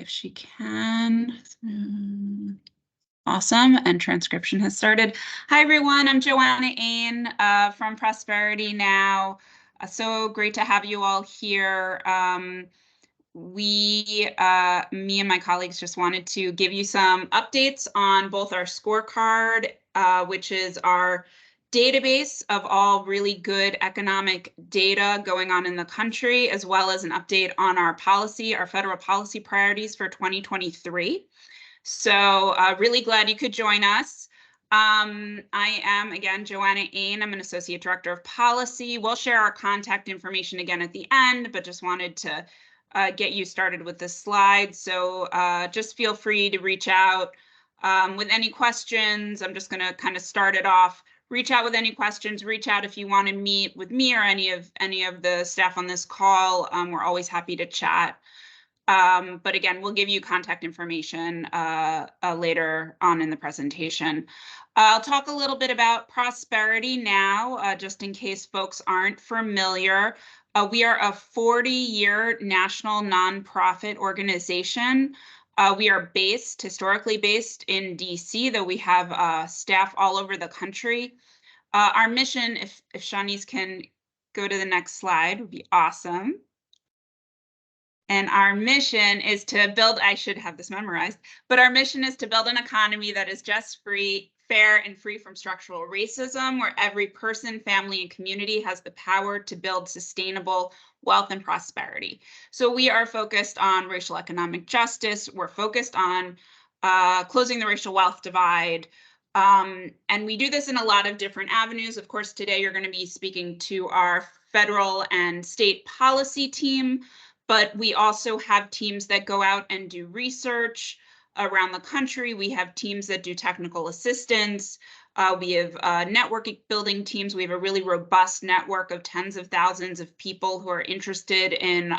if she can. Awesome, and transcription has started. Hi, everyone. I'm Joanna Ain from Prosperity Now. So great to have you all here. Me and my colleagues just wanted to give you some updates on both our scorecard, which is our database of all really good economic data going on in the country, as well as an update on our policy, our federal policy priorities for 2023. So really glad you could join us. I am, again, Joanna Ain. I'm an Associate Director of Policy. We'll share our contact information again at the end, but just wanted to get you started with this slide. So just feel free to reach out with any questions. I'm just going to kind of start it off. Reach out with any questions. Reach out if you want to meet with me or any of the staff on this call. We're always happy to chat. But again, we'll give you contact information later on in the presentation. I'll talk a little bit about Prosperity Now, just in case folks aren't familiar. We are a 40-year national nonprofit organization. We are historically based in DC, though we have staff all over the country. Our mission, if Shanice can go to the next slide, would be awesome. And our mission is to build, I should have this memorized, but our mission is to build an economy that is just, free, fair, and free from structural racism, where every person, family, and community has the power to build sustainable wealth and prosperity. So we are focused on racial economic justice. We're focused on closing the racial wealth divide. And we do this in a lot of different avenues. Of course, today you're going to be speaking to our federal and state policy team. But we also have teams that go out and do research around the country. We have teams that do technical assistance. We have network building teams. We have a really robust network of tens of thousands of people who are interested in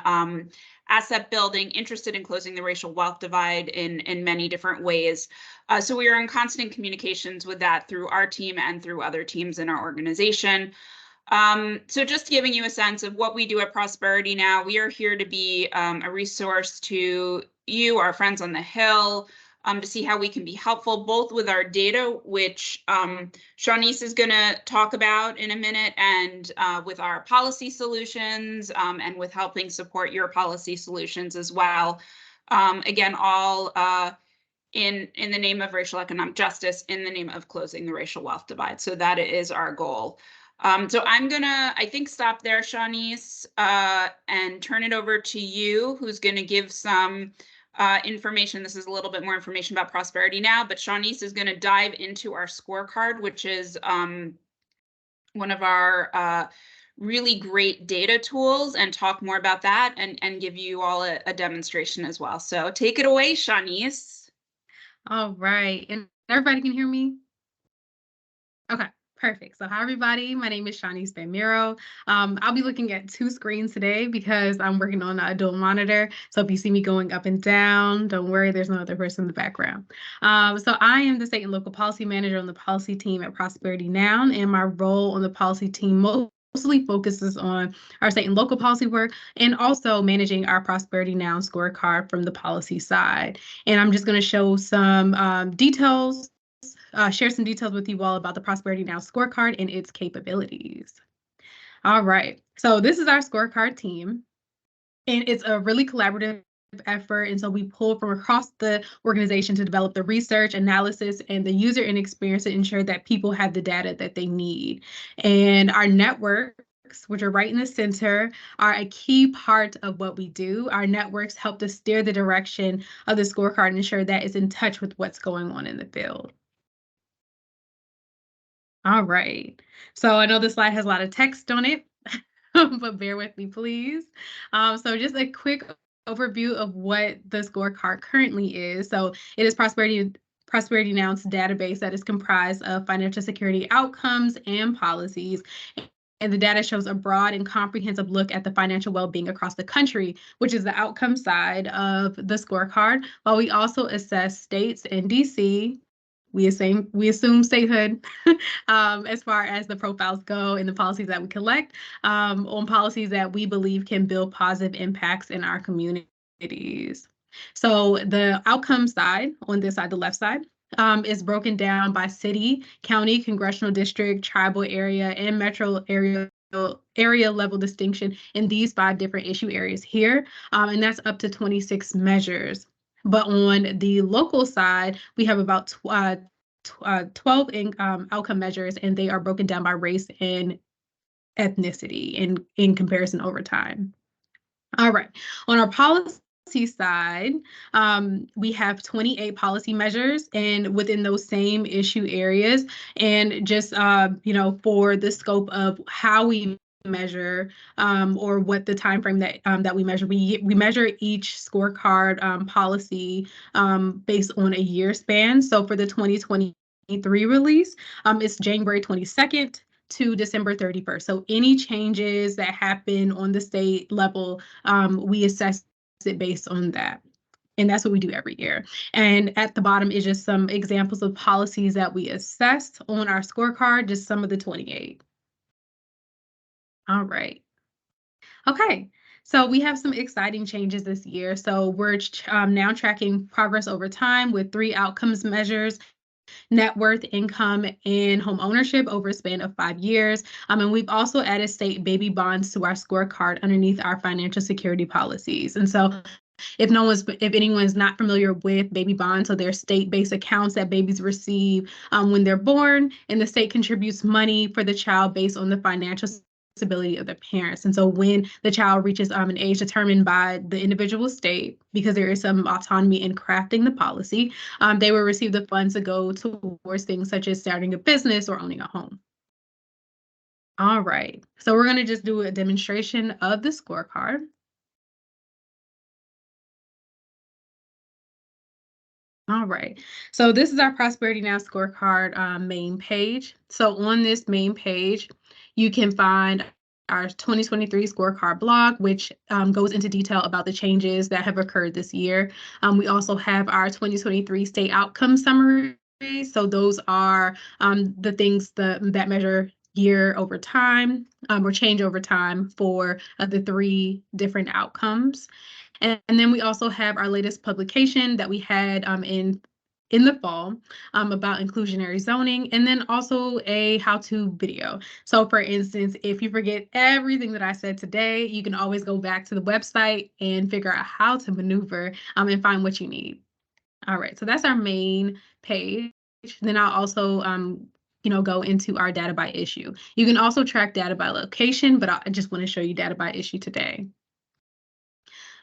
asset building, interested in closing the racial wealth divide in many different ways. So we are in constant communications with that through our team and through other teams in our organization. So just giving you a sense of what we do at Prosperity Now, we are here to be a resource to you, our friends on the Hill, to see how we can be helpful, both with our data, which Shanice is going to talk about in a minute, and with our policy solutions, and with helping support your policy solutions as well. Again, all in the name of racial economic justice, in the name of closing the racial wealth divide. So that is our goal. So I'm gonna, I think, stop there, Shanice, and turn it over to you, who's gonna give some information. This is a little bit more information about Prosperity Now, but Shanice is gonna dive into our scorecard, which is one of our really great data tools, and talk more about that and give you all a demonstration as well. So take it away, Shanice. All right, and everybody can hear me? Okay. Perfect. So hi, everybody. My name is Shanice Banmiro. I'll be looking at two screens today because I'm working on a dual monitor. So if you see me going up and down, don't worry, there's no other person in the background. So I am the state and local policy manager on the policy team at Prosperity Now, and my role on the policy team mostly focuses on our state and local policy work, and also managing our Prosperity Now scorecard from the policy side. And I'm just going to show some details, share some details with you all about the Prosperity Now scorecard and its capabilities. All right, so this is our scorecard team, and it's a really collaborative effort. And so we pull from across the organization to develop the research, analysis, and the user experience to ensure that people have the data that they need. And our networks, which are right in the center, are a key part of what we do. Our networks help to steer the direction of the scorecard and ensure that it's in touch with what's going on in the field. All right, so I know this slide has a lot of text on it, but bear with me, please. So just a quick overview of what the scorecard currently is. So it is Prosperity Now's database that is comprised of financial security outcomes and policies. And the data shows a broad and comprehensive look at the financial well-being across the country, which is the outcome side of the scorecard, while we also assess states and DC. We assume statehood as far as the profiles go and the policies that we collect on policies that we believe can build positive impacts in our communities. So the outcome side, on this side, the left side, is broken down by city, county, congressional district, tribal area, and metro area level distinction in these 5 different issue areas here. And that's up to 26 measures. But on the local side, we have about 12 outcome measures, and they are broken down by race and ethnicity in comparison over time. All right. On our policy side, we have 28 policy measures, and within those same issue areas, and just for the scope of how we measure or what the time frame that we measure, we measure each scorecard policy based on a year span. So for the 2023 release, it's January 22nd to December 31st. So any changes that happen on the state level, we assess it based on that. And that's what we do every year. And at the bottom is just some examples of policies that we assessed on our scorecard, just some of the 28. All right. Okay. So we have some exciting changes this year. So we're now tracking progress over time with 3 outcomes measures: net worth, income, and home ownership over a span of 5 years. And we've also added state baby bonds to our scorecard underneath our financial security policies. And so if anyone's not familiar with baby bonds, so they're state-based accounts that babies receive when they're born, and the state contributes money for the child based on the financial stability of the parents. And so when the child reaches an age determined by the individual state, because there is some autonomy in crafting the policy, they will receive the funds to go towards things such as starting a business or owning a home. All right, so we're going to just do a demonstration of the scorecard. All right, so this is our Prosperity Now scorecard main page. So on this main page, you can find our 2023 scorecard blog, which goes into detail about the changes that have occurred this year. We also have our 2023 state outcome summary. So those are the things that measure year over time or change over time for the 3 different outcomes. And then we also have our latest publication that we had in the fall about inclusionary zoning, and then also a how-to video. So for instance, if you forget everything that I said today, you can always go back to the website and figure out how to maneuver and find what you need. All right, so that's our main page. Then I'll also go into our data by issue. You can also track data by location, but I just want to show you data by issue today.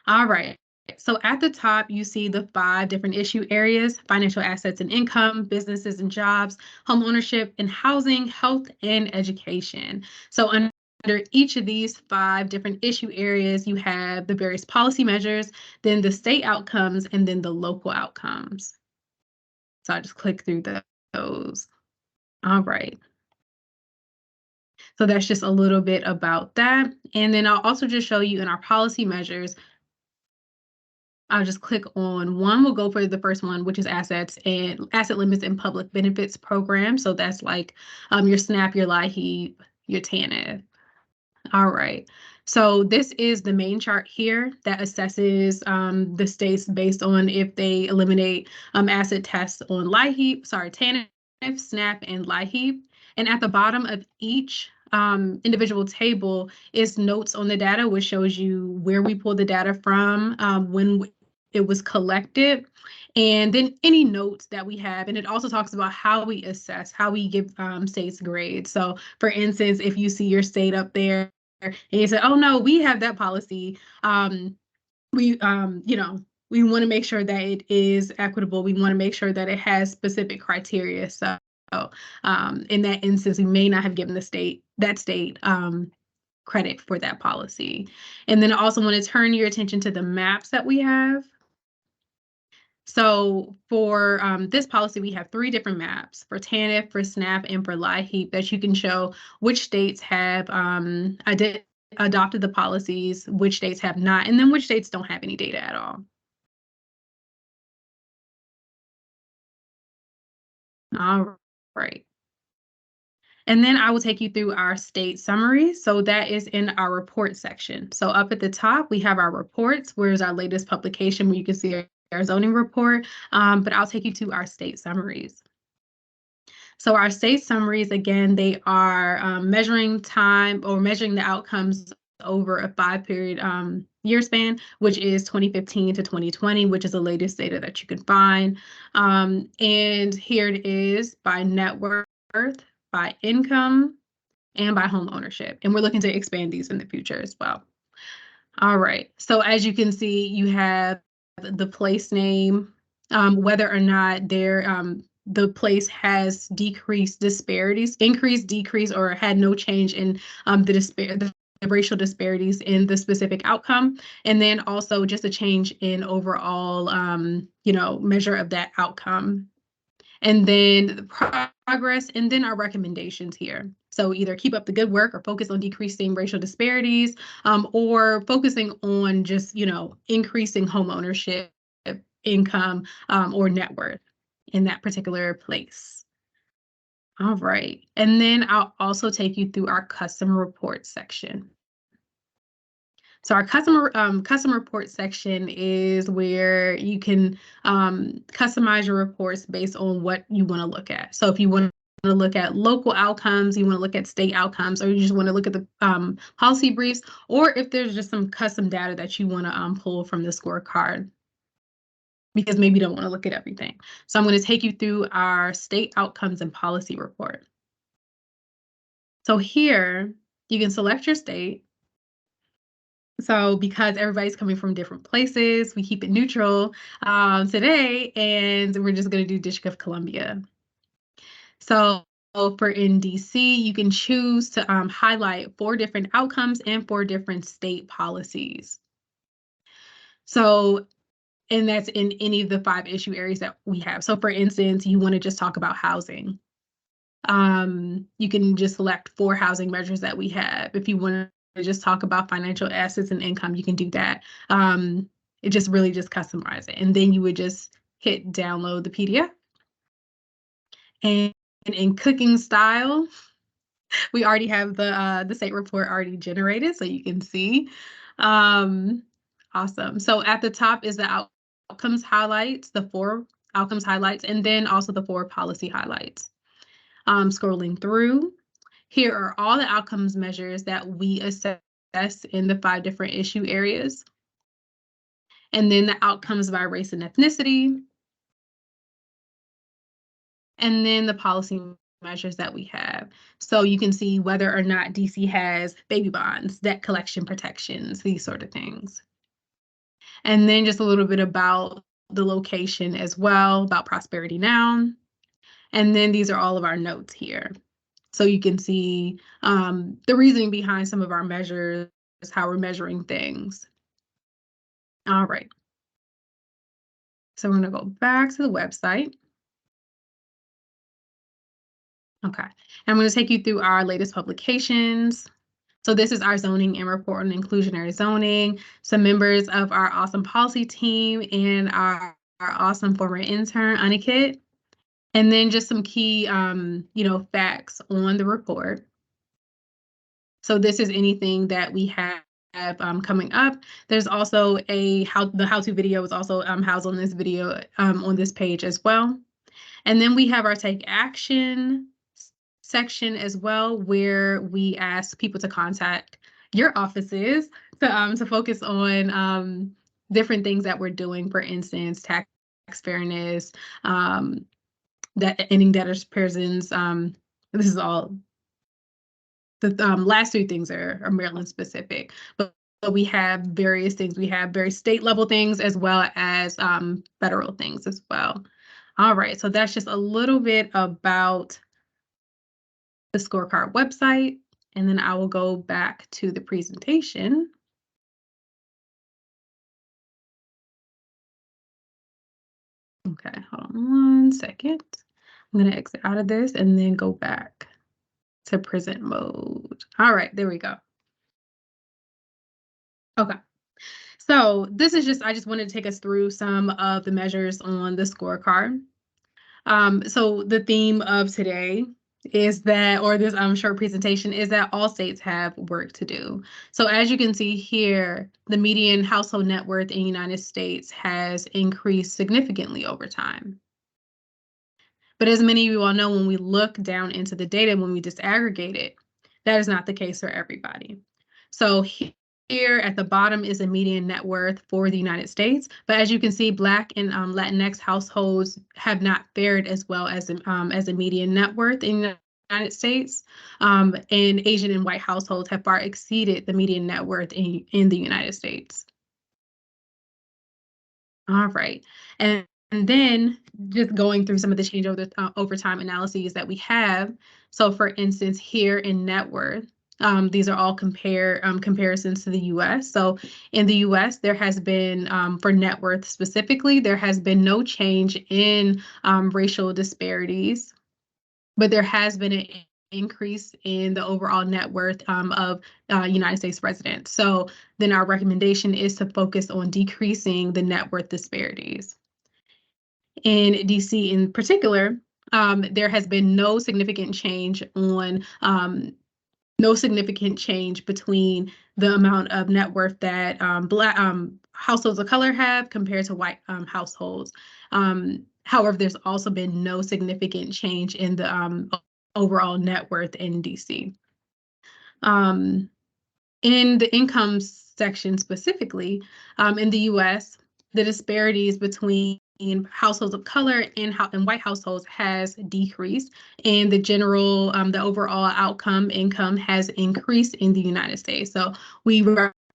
All right. So at the top, you see the 5 different issue areas: financial assets and income, businesses and jobs, home ownership and housing, health, and education. So under each of these 5 different issue areas, you have the various policy measures, then the state outcomes, and then the local outcomes. So I just click through those. All right. So that's just a little bit about that. And then I'll also just show you in our policy measures. I'll just click on one. We'll go for the first one, which is assets and asset limits and public benefits program. So that's like your SNAP, your LIHEAP, your TANF. All right. So this is the main chart here that assesses the states based on if they eliminate asset tests on TANF, SNAP, and LIHEAP. And at the bottom of each individual table is notes on the data, which shows you where we pulled the data from, when it was collected, and then any notes that we have. And it also talks about how we assess, how we give states grades. So for instance, if you see your state up there and you say, oh no, we have that policy, we want to make sure that it is equitable. We want to make sure that it has specific criteria. So in that instance, we may not have given that state credit for that policy. And then I also want to turn your attention to the maps that we have. So for this policy, we have 3 different maps: for TANF, for SNAP, and for LIHEAP, that you can show which states have adopted the policies, which states have not, and then which states don't have any data at all. All right. And then I will take you through our state summary. So that is in our report section. So up at the top, we have our reports, where's our latest publication where you can see our zoning report, but I'll take you to our state summaries. So our state summaries, again, they are measuring time or measuring the outcomes over a 5-period year span, which is 2015 to 2020, which is the latest data that you can find. And here it is by net worth, by income, and by home ownership. And we're looking to expand these in the future as well. All right. So as you can see, you have the place name, whether or not the place has decreased disparities, increased, decreased, or had no change in the racial disparities in the specific outcome. And then also just a change in overall, measure of that outcome. And then the progress, and then our recommendations here. So either keep up the good work or focus on decreasing racial disparities, or focusing on just, increasing home ownership, income, or net worth in that particular place. All right. And then I'll also take you through our customer report section. So our customer report section is where you can customize your reports based on what you want to look at. So if you want to look at local outcomes, you want to look at state outcomes, or you just want to look at the policy briefs, or if there's just some custom data that you want to pull from the scorecard, because maybe you don't want to look at everything. So I'm going to take you through our state outcomes and policy report. So here you can select your state. So because everybody's coming from different places, we keep it neutral today, and we're just going to do District of Columbia. So for in DC, you can choose to highlight 4 different outcomes and 4 different state policies. So, and that's in any of the 5 issue areas that we have. So for instance, you want to just talk about housing. You can just select 4 housing measures that we have. If you want to just talk about financial assets and income, you can do that. It just really just customize it. And then you would just hit download the PDF. And in cooking style, we already have the state report already generated, so you can see. Awesome. So at the top is the outcomes highlights, the 4 outcomes highlights, and then also the 4 policy highlights. Scrolling through, here are all the outcomes measures that we assess in the 5 different issue areas. And then the outcomes by race and ethnicity. And then the policy measures that we have. So you can see whether or not DC has baby bonds, debt collection protections, these sort of things. And then just a little bit about the location as well, about Prosperity Now. And then these are all of our notes here. So you can see the reasoning behind some of our measures, how we're measuring things. All right. So we're going to go back to the website. Okay. And I'm going to take you through our latest publications. So this is our zoning and report on inclusionary zoning, some members of our awesome policy team, and our awesome former intern, Aniket. And then just some key, facts on the report. So this is anything that we have coming up. There's also the how-to video is also housed on this video on this page as well. And then we have our take action section as well, where we ask people to contact your offices to focus on different things that we're doing. For instance, tax fairness, that ending debtors prisons. This is all the last 2 things are Maryland specific, but we have various things. We have very state level things as well as federal things as well. All right, so that's just a little bit about the scorecard website, and then I will go back to the presentation. Okay, hold on 1 second. I'm going to exit out of this and then go back to present mode. All right, there we go. Okay. So this is I just wanted to take us through some of the measures on the scorecard. So the theme of today is that, or this short presentation, is that all states have work to do. So as you can see here, the median household net worth in the United States has increased significantly over time. But as many of you all know, when we look down into the data, when we disaggregate it, that is not the case for everybody. So here at the bottom is a median net worth for the United States. But as you can see, Black and Latinx households have not fared as well as a median net worth in the United States. And Asian and white households have far exceeded the median net worth in the United States. All right. And then just going through some of the change over time analyses that we have. So for instance, here in net worth, these are all comparisons to the US. So in the US, there has been, for net worth specifically, there has been no change in racial disparities, but there has been an increase in the overall net worth of United States residents. So then our recommendation is to focus on decreasing the net worth disparities. In DC in particular, there has been no significant change between the amount of net worth that Black households of color have compared to white households. However, there's also been no significant change in the overall net worth in DC. In the income section specifically, in the US, the disparities between households of color and white households has decreased, and the overall outcome income has increased in the United States. So we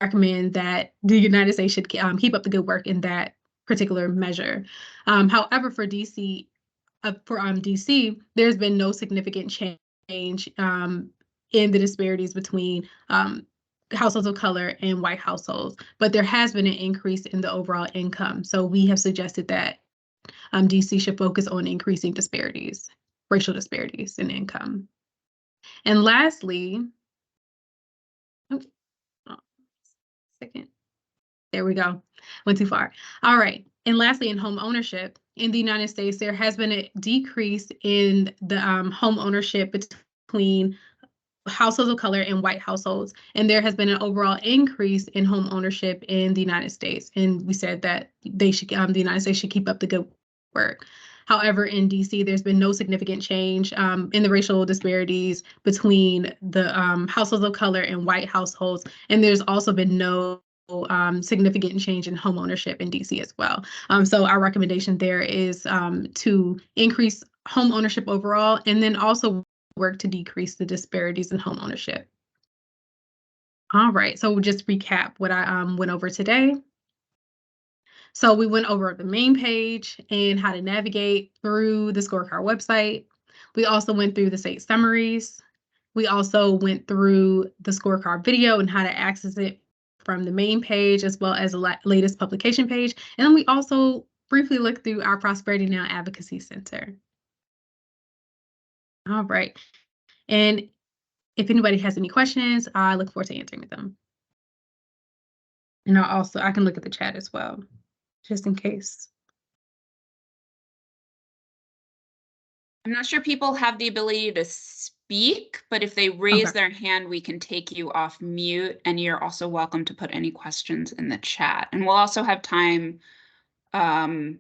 recommend that the United States should keep up the good work in that particular measure. However, for DC, there's been no significant change in the disparities between households of color and white households, but there has been an increase in the overall income. So we have suggested that DC should focus on increasing racial disparities in income. And lastly, second, there we go, went too far. All right, and lastly, in home ownership, in the United States, there has been a decrease in the home ownership between households of color and white households, and there has been an overall increase in home ownership in the United States. And we said that the United States should keep up the good work. However, in DC, there's been no significant change in the racial disparities between the households of color and white households, and there's also been no significant change in home ownership in DC as well. So our recommendation there is to increase home ownership overall, and then also work to decrease the disparities in home ownership. All right, so we'll just recap what I went over today. So we went over the main page and how to navigate through the scorecard website. We also went through the state summaries. We also went through the scorecard video and how to access it from the main page as well as the latest publication page. And then we also briefly looked through our Prosperity Now Advocacy Center. All right. And if anybody has any questions, I look forward to answering them. And I can look at the chat as well, just in case. I'm not sure people have the ability to speak, but if they raise their hand, we can take you off mute, and you're also welcome to put any questions in the chat. And we'll also have time to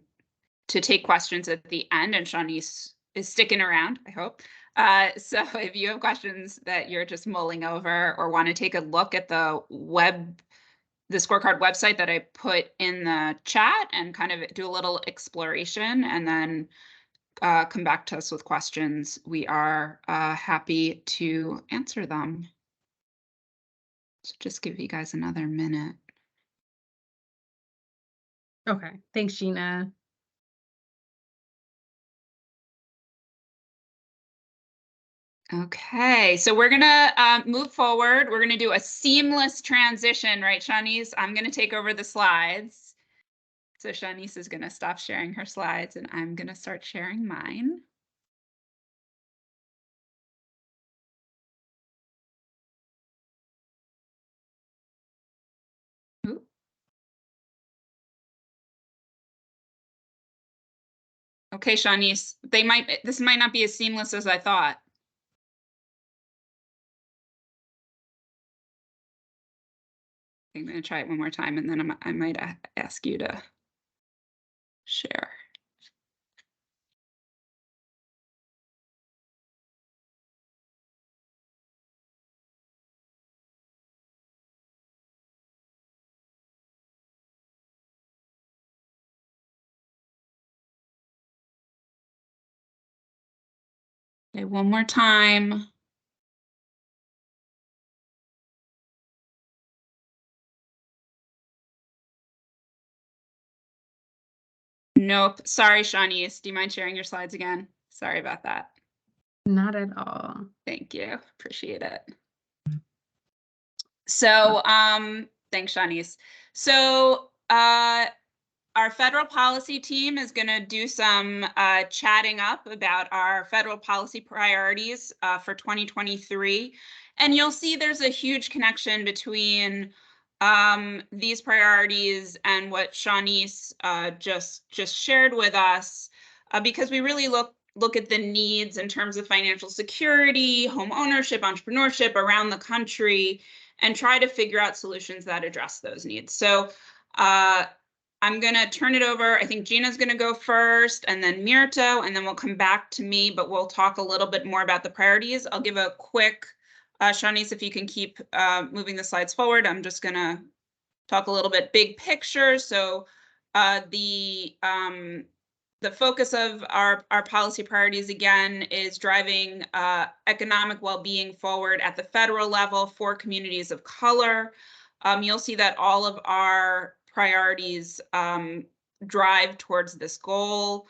take questions at the end, and Shawnice is sticking around, I hope. So if you have questions that you're just mulling over or want to take a look at the scorecard website that I put in the chat and kind of do a little exploration and then come back to us with questions, we are happy to answer them. So just give you guys another minute. Okay, thanks, Gina. Okay, so we're gonna move forward. We're gonna do a seamless transition, right, Shawnice? I'm gonna take over the slides. So Shawnice is gonna stop sharing her slides and I'm gonna start sharing mine. Ooh. Okay, Shawnice, this might not be as seamless as I thought. I'm going to try it one more time, and then I might ask you to share. Okay, one more time. Nope. Sorry, Shawnees. Do you mind sharing your slides again? Sorry about that. Not at all. Thank you. Appreciate it. So, thanks, Shawnees. So, our federal policy team is going to do some chatting up about our federal policy priorities for 2023. And you'll see there's a huge connection between these priorities and what Shawnees just shared with us, because we really look at the needs in terms of financial security, home ownership, entrepreneurship around the country, and try to figure out solutions that address those needs. So I'm going to turn it over. I think Gina's going to go first, and then Mirto, and then we'll come back to me, but we'll talk a little bit more about the priorities. I'll give a quick, Shawnees, if you can keep moving the slides forward. I'm just going to talk a little bit big picture. So the focus of our policy priorities, again, is driving economic well-being forward at the federal level for communities of color. You'll see that all of our priorities drive towards this goal.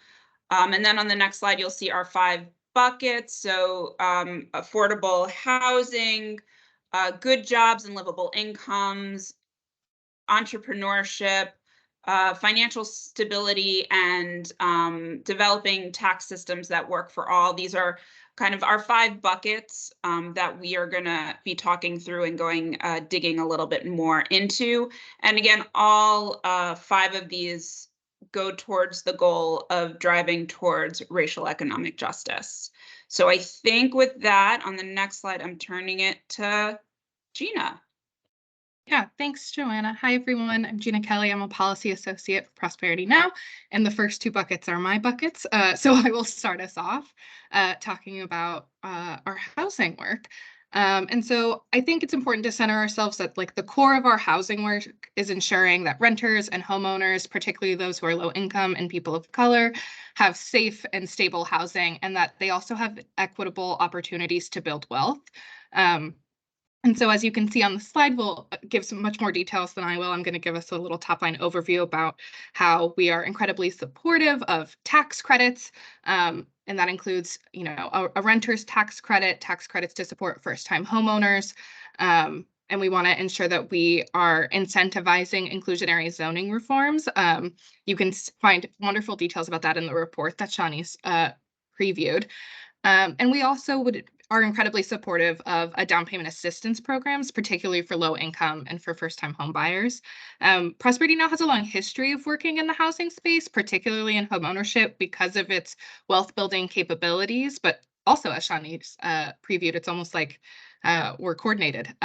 And then on the next slide, you'll see our 5 buckets. So affordable housing, good jobs and livable incomes, entrepreneurship, financial stability, and developing tax systems that work for all. These are kind of our 5 buckets that we are going to be talking through and going digging a little bit more into. And again, all 5 of these go towards the goal of driving towards racial economic justice. So I think with that, on the next slide, I'm turning it to Gina. Yeah, thanks, Joanna. Hi, everyone. I'm Gina Kelly. I'm a policy associate for Prosperity Now, and the first 2 buckets are my buckets. So I will start us off talking about our housing work. And so I think it's important to center ourselves at the core of our housing work is ensuring that renters and homeowners, particularly those who are low income and people of color, have safe and stable housing, and that they also have equitable opportunities to build wealth. And so as you can see on the slide, we'll give some much more details than I will. I'm going to give us a little top line overview about how we are incredibly supportive of tax credits. And that includes, a renter's tax credits to support first-time homeowners. And we want to ensure that we are incentivizing inclusionary zoning reforms. You can find wonderful details about that in the report that Shawnees previewed. And we also are incredibly supportive of down payment assistance programs, particularly for low income and for first-time home buyers. Prosperity Now has a long history of working in the housing space, particularly in home ownership because of its wealth building capabilities, but also, as Shawnees previewed, it's almost like we're coordinated,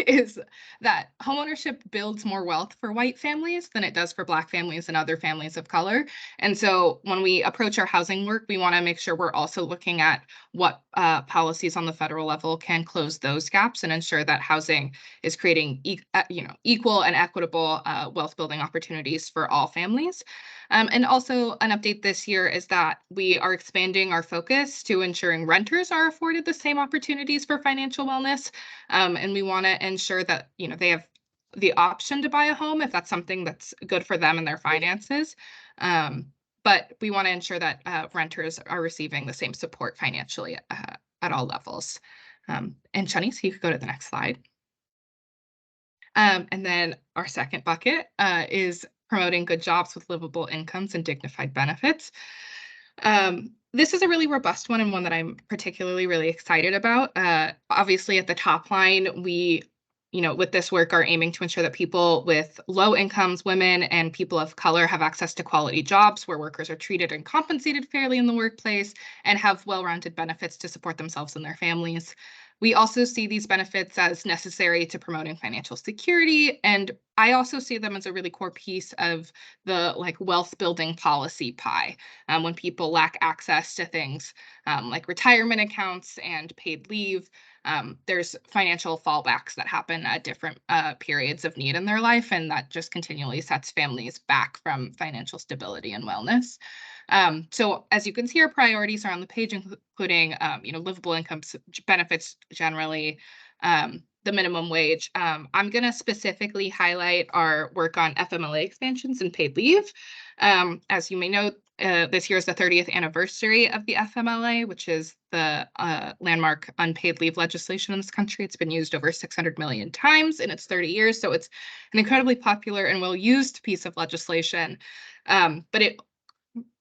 is that homeownership builds more wealth for white families than it does for Black families and other families of color. And so when we approach our housing work, we want to make sure we're also looking at what policies on the federal level can close those gaps and ensure that housing is creating equal and equitable wealth building opportunities for all families. And also an update this year is that we are expanding our focus to ensuring renters are afforded the same opportunities for financial wellness. And we want to ensure that, they have the option to buy a home if that's something that's good for them and their finances. But we want to ensure that renters are receiving the same support financially at all levels. And Shawnees, you could go to the next slide. And then our second bucket is promoting good jobs with livable incomes and dignified benefits. This is a really robust one and one that I'm particularly really excited about. Obviously, at the top line, we, with this work are aiming to ensure that people with low incomes, women, and people of color have access to quality jobs where workers are treated and compensated fairly in the workplace and have well-rounded benefits to support themselves and their families. We also see these benefits as necessary to promoting financial security, and I also see them as a really core piece of the wealth building policy pie. When people lack access to things like retirement accounts and paid leave, there's financial fallbacks that happen at different periods of need in their life, and that just continually sets families back from financial stability and wellness. So as you can see, our priorities are on the page, including livable income benefits generally, the minimum wage. I'm going to specifically highlight our work on FMLA expansions and paid leave. As you may know, this year is the 30th anniversary of the FMLA, which is the landmark unpaid leave legislation in this country. It's been used over 600 million times in its 30 years, so it's an incredibly popular and well-used piece of legislation. But it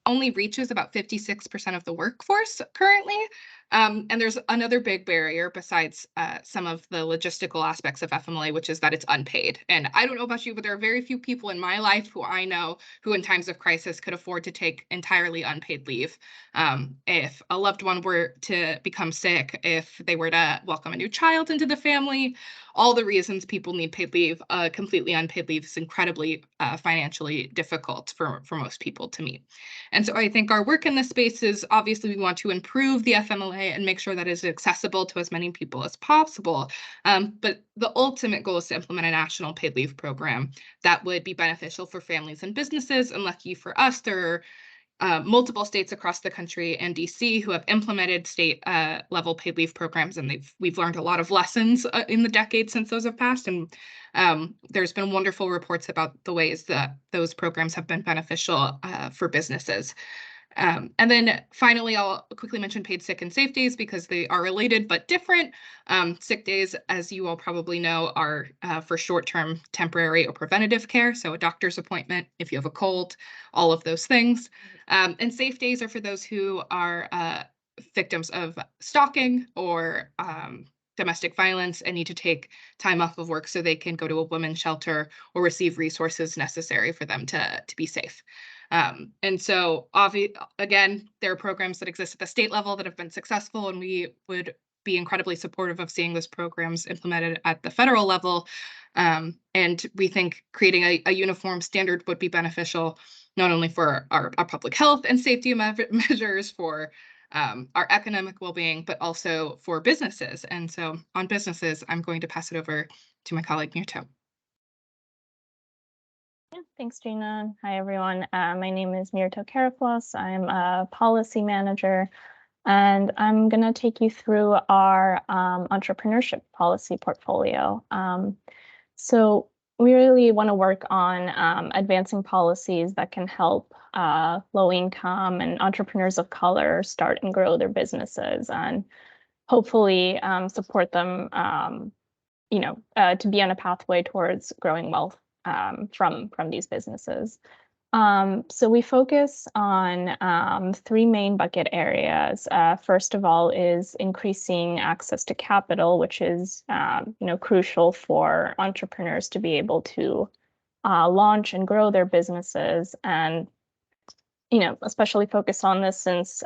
only reaches about 56% of the workforce currently. And there's another big barrier besides some of the logistical aspects of FMLA, which is that it's unpaid. And I don't know about you, but there are very few people in my life who I know who in times of crisis could afford to take entirely unpaid leave. If a loved one were to become sick, if they were to welcome a new child into the family, all the reasons people need paid leave, completely unpaid leave is incredibly financially difficult for most people to meet. And so I think our work in this space is obviously we want to improve the FMLA and make sure that it is accessible to as many people as possible. But the ultimate goal is to implement a national paid leave program that would be beneficial for families and businesses. And lucky for us, there are multiple states across the country and DC who have implemented state level paid leave programs, and we've learned a lot of lessons in the decades since those have passed. And there's been wonderful reports about the ways that those programs have been beneficial for businesses. And then finally, I'll quickly mention paid sick and safe days because they are related but different. Sick days, as you all probably know, are for short-term, temporary, or preventative care. So a doctor's appointment, if you have a cold, all of those things. And safe days are for those who are victims of stalking or domestic violence and need to take time off of work so they can go to a women's shelter or receive resources necessary for them to be safe. And so again, there are programs that exist at the state level that have been successful, and we would be incredibly supportive of seeing those programs implemented at the federal level. And we think creating a uniform standard would be beneficial, not only for our public health and safety measures, for our economic well-being, but also for businesses. And so on businesses, I'm going to pass it over to my colleague Mirto. Yeah, thanks, Gina. Hi, everyone. My name is Mirto Karaflos. I'm a policy manager, and I'm going to take you through our entrepreneurship policy portfolio. So we really want to work on advancing policies that can help low-income and entrepreneurs of color start and grow their businesses, and hopefully support them, to be on a pathway towards growing wealth from these businesses. So we focus on three main bucket areas. First of all is increasing access to capital, which is crucial for entrepreneurs to be able to launch and grow their businesses, and especially focus on this since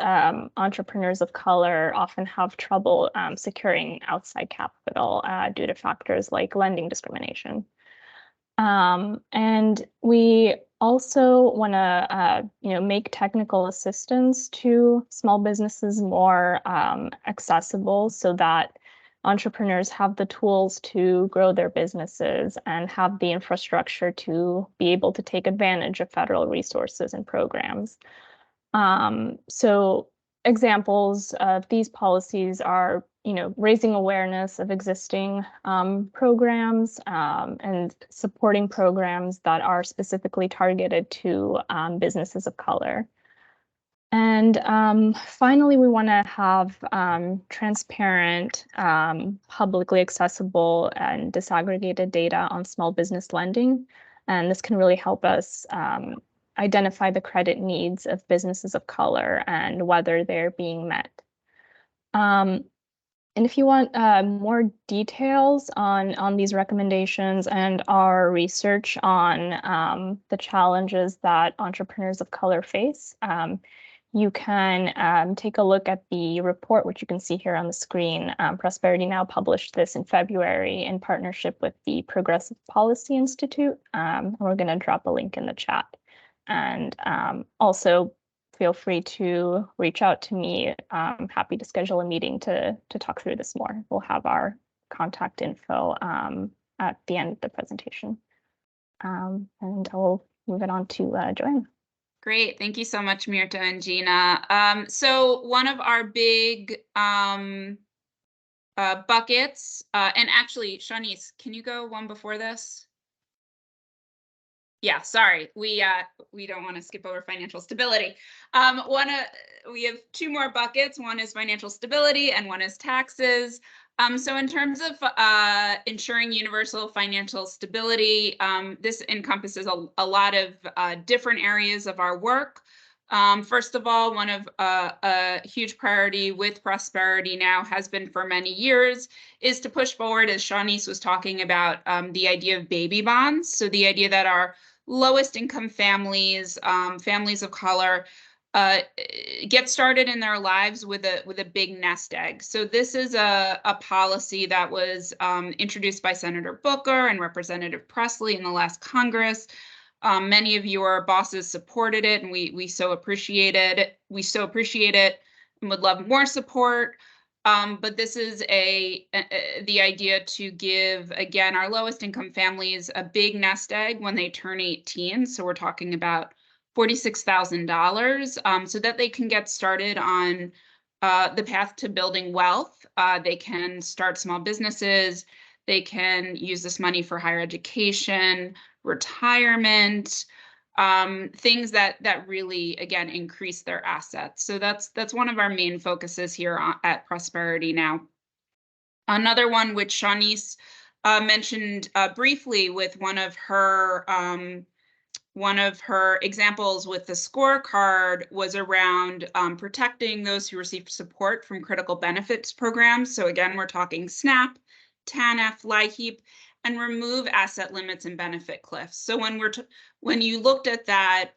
entrepreneurs of color often have trouble securing outside capital due to factors like lending discrimination. And we also want to, make technical assistance to small businesses more accessible so that entrepreneurs have the tools to grow their businesses and have the infrastructure to be able to take advantage of federal resources and programs. So examples of these policies are raising awareness of existing programs and supporting programs that are specifically targeted to businesses of color. And finally, we want to have transparent, publicly accessible, and disaggregated data on small business lending. And this can really help us identify the credit needs of businesses of color and whether they're being met. And if you want more details on these recommendations and our research on the challenges that entrepreneurs of color face, you can take a look at the report, which you can see here on the screen. Prosperity Now published this in February in partnership with the Progressive Policy Institute. We're going to drop a link in the chat. And also feel free to reach out to me. I'm happy to schedule a meeting to talk through this more. We'll have our contact info at the end of the presentation. And I'll move it on to Joanna. Great. Thank you so much, Mirta and Gina. So one of our big buckets, and actually, Shawnice, can you go one before this? Yeah, sorry, we don't want to skip over financial stability. We have two more buckets. One is financial stability and one is taxes. So in terms of ensuring universal financial stability, this encompasses a lot of different areas of our work. First of all, one of a huge priority with Prosperity Now has been for many years is to push forward, as Shawnice was talking about, the idea of baby bonds. So the idea that our lowest income families, families of color, get started in their lives with a big nest egg. So this is a policy that was introduced by Senator Booker and Representative Presley in the last Congress. Many of your bosses supported it, and we so appreciate it. We so appreciate it and would love more support. But this is the idea to give, again, our lowest income families a big nest egg when they turn 18. So we're talking about $46,000 so that they can get started on the path to building wealth. They can start small businesses. They can use this money for higher education, retirement, things that really, again, increase their assets. So that's one of our main focuses here at Prosperity Now. Another one, which Shawnice mentioned briefly with one of her examples with the scorecard, was around protecting those who receive support from critical benefits programs. So again, we're talking SNAP, TANF, LIHEAP, and remove asset limits and benefit cliffs. So when you looked at that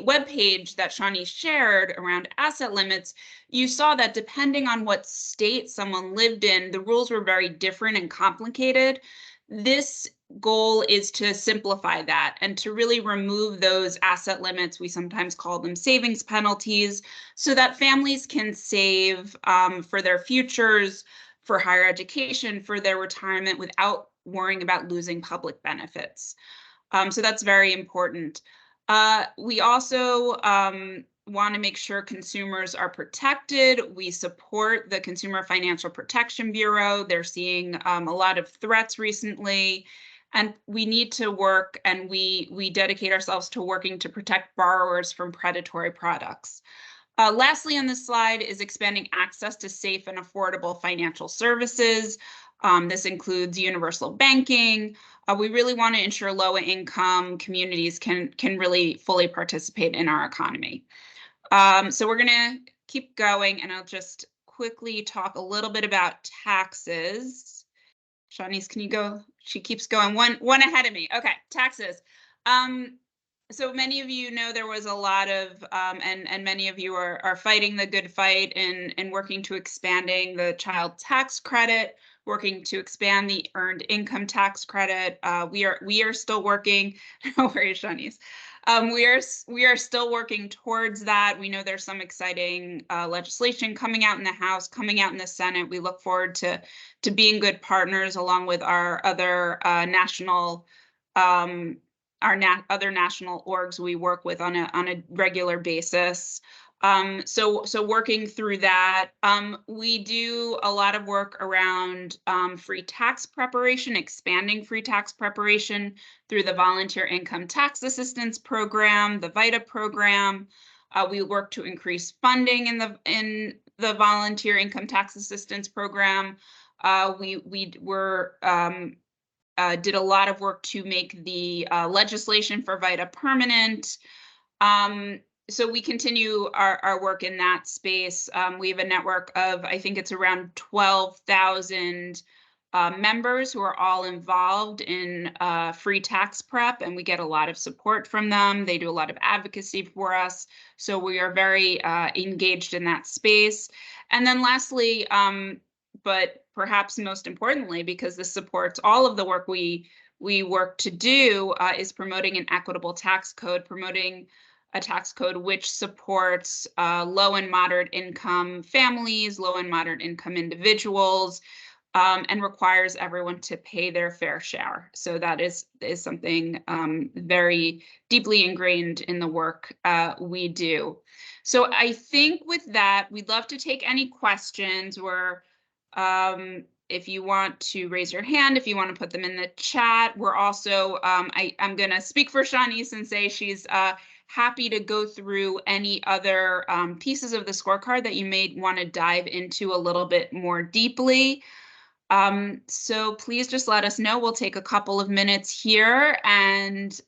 web page that Shawnice shared around asset limits, you saw that depending on what state someone lived in, the rules were very different and complicated. This goal is to simplify that and to really remove those asset limits. We sometimes call them savings penalties, so that families can save for their futures, for higher education, for their retirement, without worrying about losing public benefits. So that's very important. We also want to make sure consumers are protected. We support the Consumer Financial Protection Bureau. They're seeing a lot of threats recently, and we need to work, and we dedicate ourselves to working to protect borrowers from predatory products. Lastly on this slide is expanding access to safe and affordable financial services. This includes universal banking. We really want to ensure low-income communities can really fully participate in our economy. So we're going to keep going, and I'll just quickly talk a little bit about taxes. Shawnice, can you go? She keeps going one ahead of me. Okay, taxes. So many of you know there was a lot of, and many of you are fighting the good fight in working to expanding the child tax credit, working to expand the earned income tax credit. We are still working. No worries, Shawnice. We are still working towards that. We know there's some exciting legislation coming out in the House, coming out in the Senate. We look forward to being good partners along with our other national other national orgs we work with on a regular basis. So working through that, we do a lot of work around free tax preparation, expanding free tax preparation through the Volunteer Income Tax Assistance Program, the VITA program. We work to increase funding in the Volunteer Income Tax Assistance Program. We did a lot of work to make the legislation for VITA permanent. So we continue our work in that space. We have a network of, I think it's around 12,000 members who are all involved in free tax prep, and we get a lot of support from them. They do a lot of advocacy for us, so we are very engaged in that space. And then lastly, but perhaps most importantly, because this supports all of the work we work to do, is promoting an equitable tax code, promoting a tax code which supports low and moderate income families, low and moderate income individuals, and requires everyone to pay their fair share. So that is something very deeply ingrained in the work we do. So I think with that, we'd love to take any questions, or if you want to raise your hand, if you want to put them in the chat. We're also, I'm going to speak for Shawnice and say she's happy to go through any other pieces of the scorecard that you may want to dive into a little bit more deeply. So please just let us know. We'll take a couple of minutes here and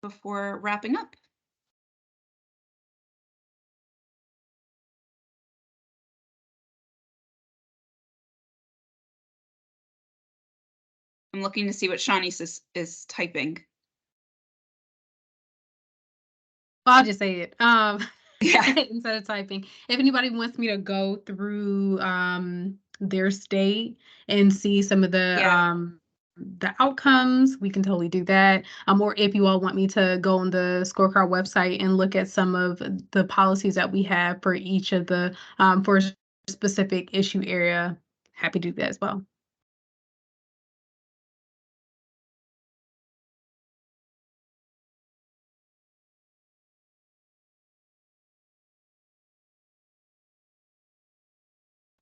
before wrapping up. I'm looking to see what Shawnice is typing. I'll just say it. Yeah. Instead of typing. If anybody wants me to go through their state and see some of the outcomes, we can totally do that. Or if you all want me to go on the scorecard website and look at some of the policies that we have for each of the for a specific issue area, happy to do that as well.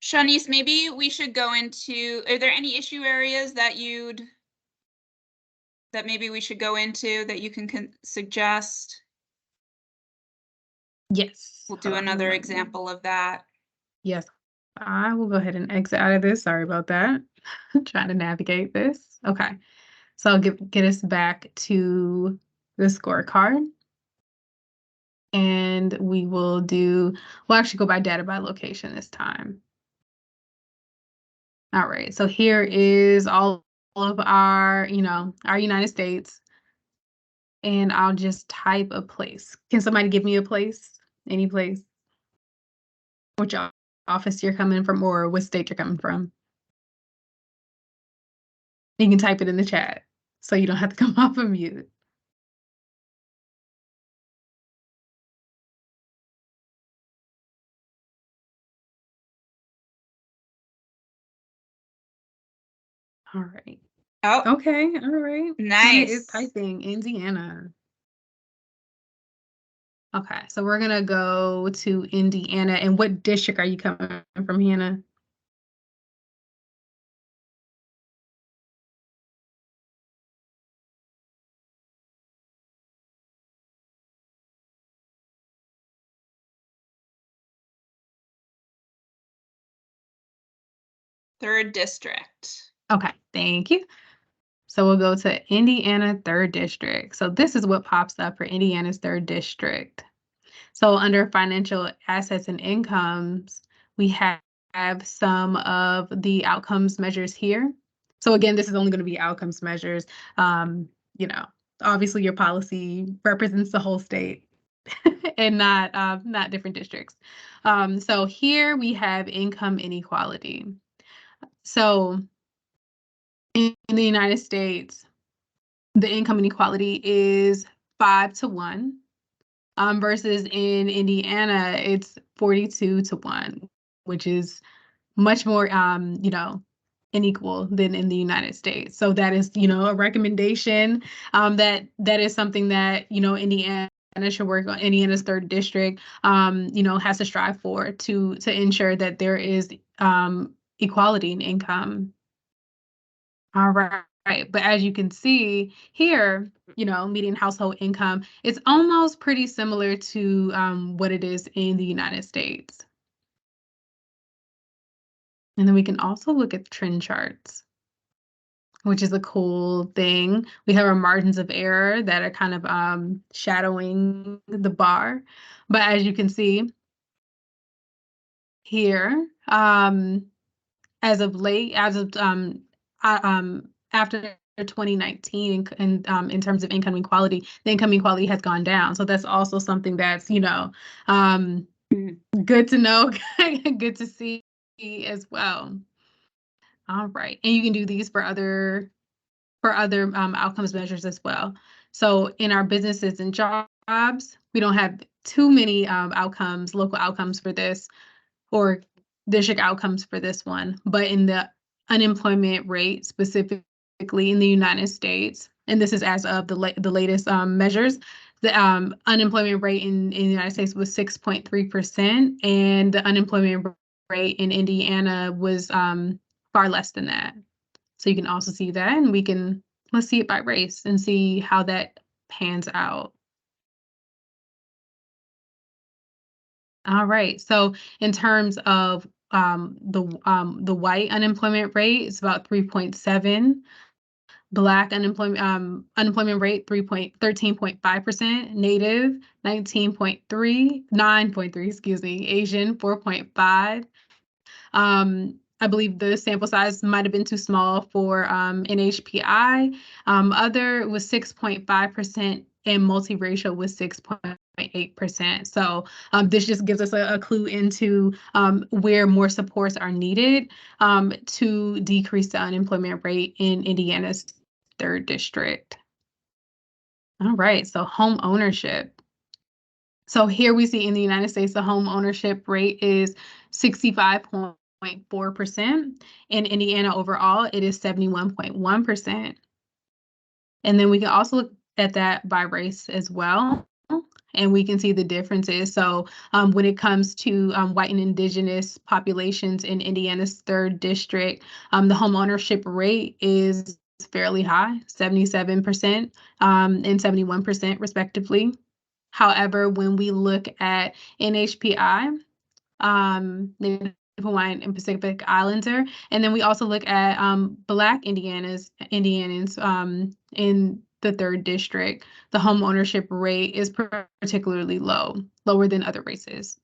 Shawnice, maybe we should go into, are there any issue areas that maybe we should go into that you can suggest? Yes. We'll do another example of that. Yes, I will go ahead and exit out of this. Sorry about that. Trying to navigate this. Okay. So I'll get us back to the scorecard. And we will we'll actually go by data by location this time. All right, so here is all of our, our United States. And I'll just type a place. Can somebody give me a place? Any place? Which office you're coming from or what state you're coming from? You can type it in the chat so you don't have to come off of mute. All right. Oh, okay. All right. Nice. It is typing Indiana. Okay, so we're gonna go to Indiana. And what district are you coming from, Hannah? Third district. Okay, thank you. So we'll go to Indiana 3rd District. So this is what pops up for Indiana's 3rd District. So under financial assets and incomes, we have some of the outcomes measures here. So again, this is only going to be outcomes measures. Obviously your policy represents the whole state and not different districts. So here we have income inequality. So in the United States, the income inequality is 5-1, versus in Indiana, it's 42-1, which is much more, unequal than in the United States. So that is, a recommendation that is something that, Indiana should work on. Indiana's 3rd district, has to strive for to ensure that there is equality in income. All right. But as you can see here, median household income is almost pretty similar to what it is in the United States. And then we can also look at trend charts, which is a cool thing. We have our margins of error that are kind of shadowing the bar. But as you can see here, as of late, after 2019, and in terms of income inequality, the income inequality has gone down. So that's also something that's, good to know, good to see as well. All right, and you can do these for other outcomes measures as well. So in our businesses and jobs, we don't have too many local outcomes for this, or district outcomes for this one, but in the unemployment rate specifically in the United States, and this is as of the latest measures, the unemployment rate in the United States was 6.3%, and the unemployment rate in Indiana was far less than that. So you can also see that, and let's see it by race and see how that pans out. All right, so in terms of the white unemployment rate, it's about 3.7. Black unemployment rate 13.5%, Native 9.3, excuse me, Asian 4.5. I believe the sample size might have been too small for NHPI. Other was 6.5%, and multiracial was 6.8%. So this just gives us a clue into where more supports are needed to decrease the unemployment rate in Indiana's 3rd district. All right, so home ownership. So here we see in the United States, the home ownership rate is 65.4%. In Indiana overall, it is 71.1%. And then we can also look at that by race as well, and we can see the differences. So when it comes to white and indigenous populations in Indiana's 3rd district, the home ownership rate is fairly high, 77% and 71% respectively. However, when we look at NHPI, Native Hawaiian and Pacific Islander, and then we also look at Black Indians in the 3rd district, the home ownership rate is particularly lower than other races.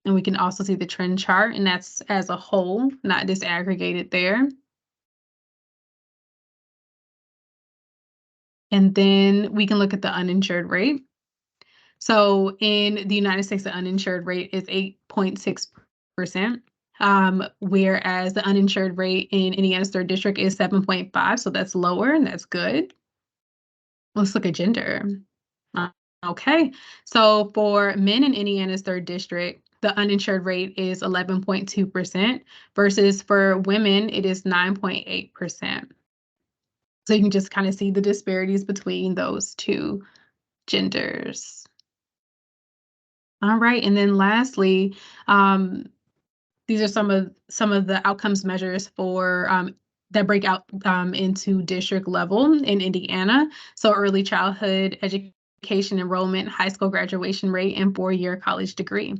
And we can also see the trend chart, and that's as a whole, not disaggregated there. And then we can look at the uninsured rate. So in the United States, the uninsured rate is 8.6%, whereas the uninsured rate in Indiana's 3rd district is 7.5%. So that's lower, and that's good. Let's look at gender. Okay, so for men in Indiana's 3rd district, the uninsured rate is 11.2%, versus for women, it is 9.8%. So you can just kind of see the disparities between those two genders. All right, and then lastly, these are some of the outcomes measures for that break out into district level in Indiana. So early childhood education enrollment, high school graduation rate, and 4-year college degree.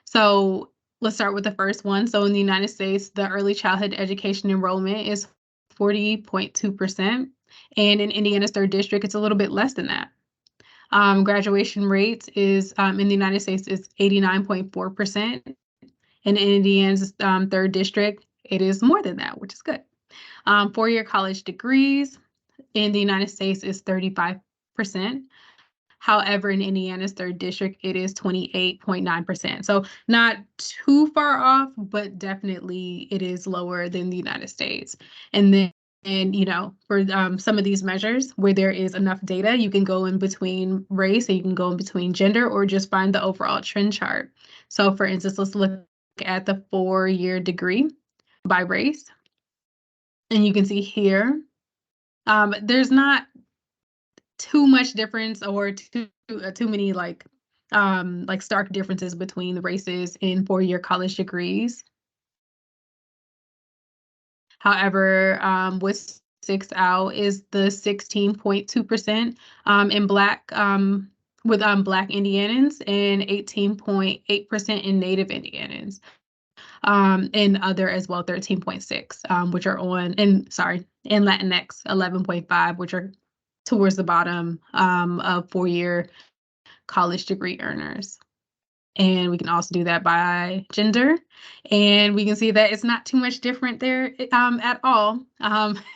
So let's start with the first one. So in the United States, the early childhood education enrollment is 40.2%, and in Indiana's 3rd district, it's a little bit less than that. Graduation rate is in the United States is 89.4%, and in Indiana's 3rd district, it is more than that, which is good. 4-year college degrees in the United States is 35%. However, in Indiana's 3rd district, it is 28.9%. So not too far off, but definitely it is lower than the United States. And then, for some of these measures where there is enough data, you can go in between race, and you can go in between gender, or just find the overall trend chart. So for instance, let's look at the 4-year degree by race. And you can see here, there's not too much difference or too many like stark differences between the races in 4-year college degrees. However, what sticks out is the 16.2% in Black with Black Indianans, and 18.8% in Native Indianans. And other as well, 13.6, which are in Latinx, 11.5, which are towards the bottom of 4-year college degree earners. And we can also do that by gender. And we can see that it's not too much different there at all.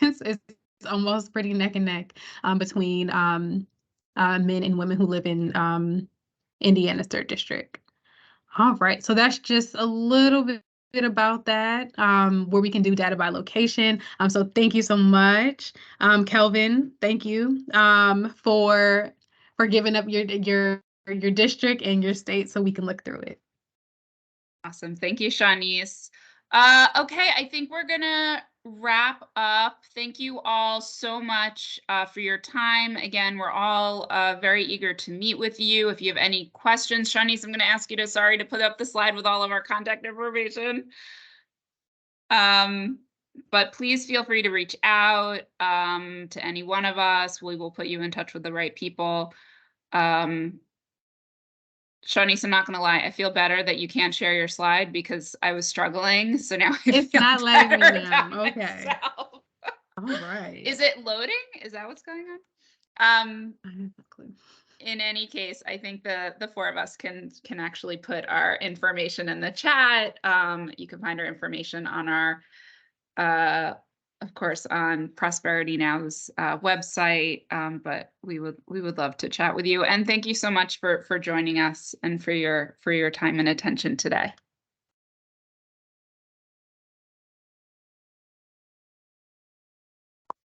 It's almost pretty neck and neck between men and women who live in Indiana's 3rd district. All right, so that's just a little bit about that, where we can do data by location. So thank you so much, Kelvin. Thank you for giving up your district and your state so we can look through it. Awesome. Thank you, Shawnice. Okay, I think we're gonna wrap up. Thank you all so much for your time. Again, we're all very eager to meet with you. If you have any questions, Shawnice, I'm gonna ask you to put up the slide with all of our contact information. But please feel free to reach out to any one of us. We will put you in touch with the right people. Shawnice, I'm not gonna lie, I feel better that you can't share your slide because I was struggling. So now It's not letting me better now. about Okay. myself. All right. Is it loading? Is that what's going on? I have no clue. In any case, I think the 4 of us can actually put our information in the chat. You can find our information on our of course, on Prosperity Now's website, but we would love to chat with you. And thank you so much for joining us and for your time and attention today.